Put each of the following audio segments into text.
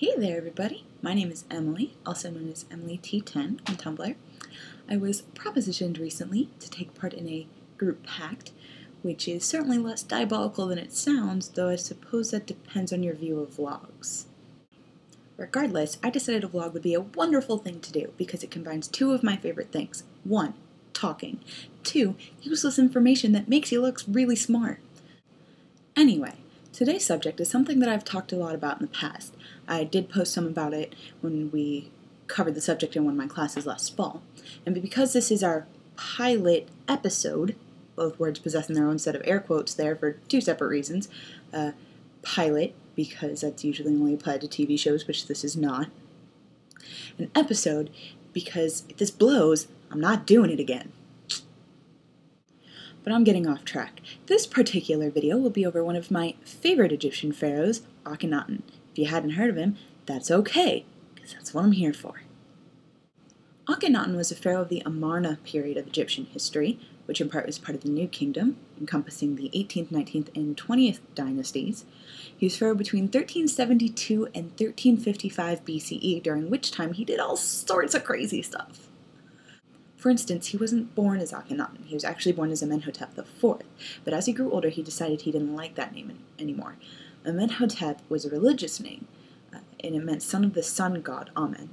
Hey there everybody, my name is Emily, also known as Emily T10 on Tumblr. I was propositioned recently to take part in a group pact, which is certainly less diabolical than it sounds, though I suppose that depends on your view of vlogs. Regardless, I decided a vlog would be a wonderful thing to do because it combines two of my favorite things. 1. Talking. 2. Useless information that makes you look really smart. Anyway, today's subject is something that I've talked a lot about in the past. I did post some about it when we covered the subject in one of my classes last fall. And because this is our pilot episode, both words possessing their own set of air quotes there for two separate reasons. Pilot, because that's usually only applied to TV shows, which this is not. An episode, because if this blows, I'm not doing it again. But I'm getting off track. This particular video will be over one of my favorite Egyptian pharaohs, Akhenaten. If you hadn't heard of him, that's okay, because that's what I'm here for. Akhenaten was a pharaoh of the Amarna period of Egyptian history, which in part was part of the New Kingdom, encompassing the 18th, 19th, and 20th dynasties. He was pharaoh between 1372 and 1355 BCE, during which time he did all sorts of crazy stuff. For instance, he wasn't born as Akhenaten, he was actually born as Amenhotep IV, but as he grew older he decided he didn't like that name anymore. Amenhotep was a religious name, and it meant son of the sun god Amen.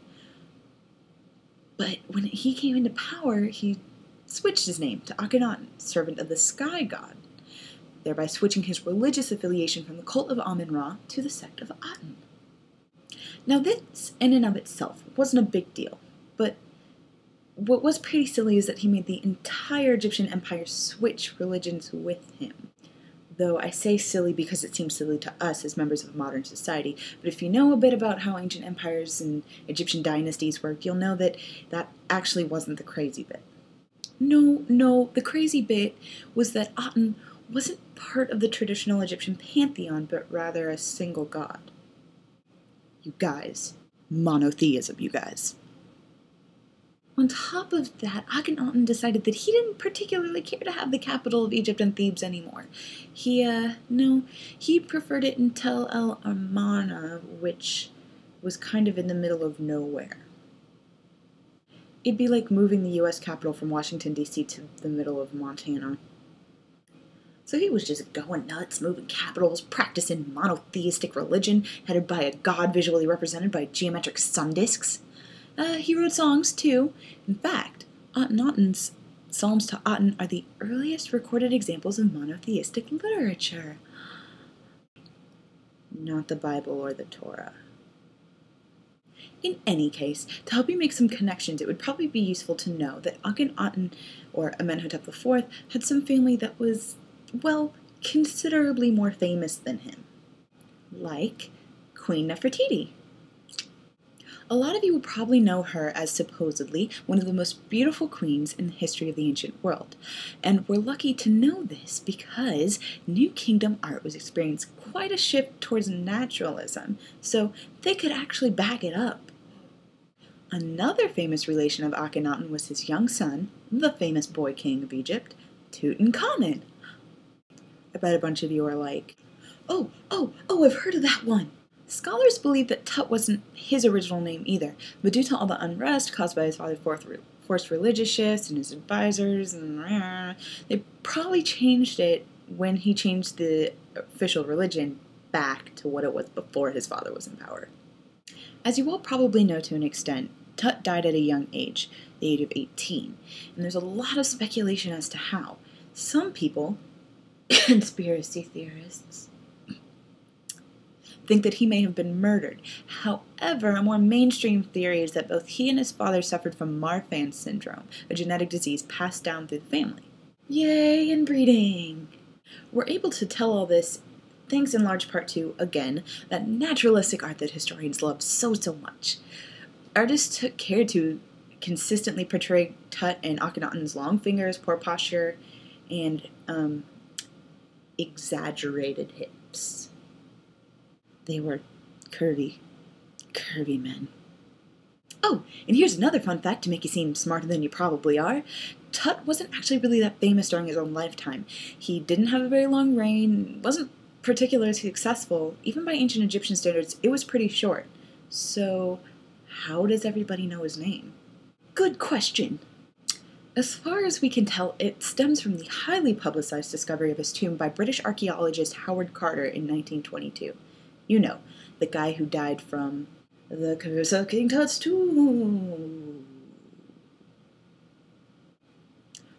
But when he came into power, he switched his name to Akhenaten, servant of the sky god, thereby switching his religious affiliation from the cult of Amen-Ra to the sect of Aten. Now this, in and of itself, wasn't a big deal, but what was pretty silly is that he made the entire Egyptian empire switch religions with him. Though I say silly because it seems silly to us as members of modern society, but if you know a bit about how ancient empires and Egyptian dynasties worked, you'll know that that actually wasn't the crazy bit. No, the crazy bit was that Aten wasn't part of the traditional Egyptian pantheon, but rather a single god. You guys. Monotheism, you guys. On top of that, Akhenaten decided that he didn't particularly care to have the capital of Egypt in Thebes anymore. He preferred it in Tel El Amarna, which was kind of in the middle of nowhere. It'd be like moving the U.S. Capitol from Washington, D.C. to the middle of Montana. So he was just going nuts, moving capitals, practicing monotheistic religion, headed by a god visually represented by geometric sun disks. He wrote songs, too. In fact, Akhenaten's Psalms to Aten are the earliest recorded examples of monotheistic literature. Not the Bible or the Torah. In any case, to help you make some connections, it would probably be useful to know that Akhenaten, or Amenhotep IV, had some family that was, well, considerably more famous than him. Like Queen Nefertiti. A lot of you will probably know her as supposedly one of the most beautiful queens in the history of the ancient world. And we're lucky to know this because New Kingdom art was experiencing quite a shift towards naturalism, so they could actually back it up. Another famous relation of Akhenaten was his young son, the famous boy king of Egypt, Tutankhamun. I bet a bunch of you are like, oh, I've heard of that one. Scholars believe that Tut wasn't his original name either, but due to all the unrest caused by his father's forced religious shifts and his advisors, they probably changed it when he changed the official religion back to what it was before his father was in power. As you all probably know to an extent, Tut died at a young age, the age of 18, and there's a lot of speculation as to how. Some people, conspiracy theorists, think that he may have been murdered. However, a more mainstream theory is that both he and his father suffered from Marfan syndrome, a genetic disease passed down through the family. Yay, inbreeding! We're able to tell all this thanks in large part to, again, that naturalistic art that historians love so much. Artists took care to consistently portray Tut and Akhenaten's long fingers, poor posture, and exaggerated hips. They were curvy men. Oh, and here's another fun fact to make you seem smarter than you probably are. Tut wasn't actually really that famous during his own lifetime. He didn't have a very long reign, wasn't particularly successful. Even by ancient Egyptian standards, it was pretty short. So, how does everybody know his name? Good question! As far as we can tell, it stems from the highly publicized discovery of his tomb by British archaeologist Howard Carter in 1922. You know, the guy who died from the curse of King Tut's tomb.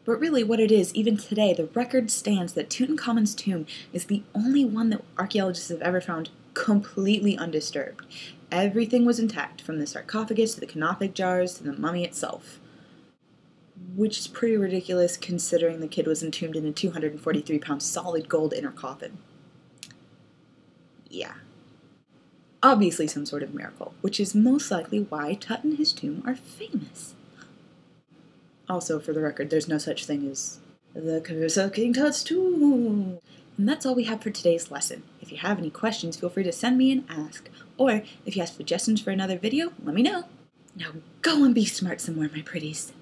But really what it is, even today, the record stands that Tutankhamun's tomb is the only one that archaeologists have ever found completely undisturbed. Everything was intact, from the sarcophagus to the canophic jars to the mummy itself. Which is pretty ridiculous considering the kid was entombed in a 243-pound solid gold inner coffin. Yeah. Obviously some sort of miracle, which is most likely why Tut and his tomb are famous. Also, for the record, there's no such thing as the curse of King Tut's tomb. And that's all we have for today's lesson. If you have any questions, feel free to send me and ask. Or, if you have suggestions for another video, let me know. Now go and be smart some more, my pretties.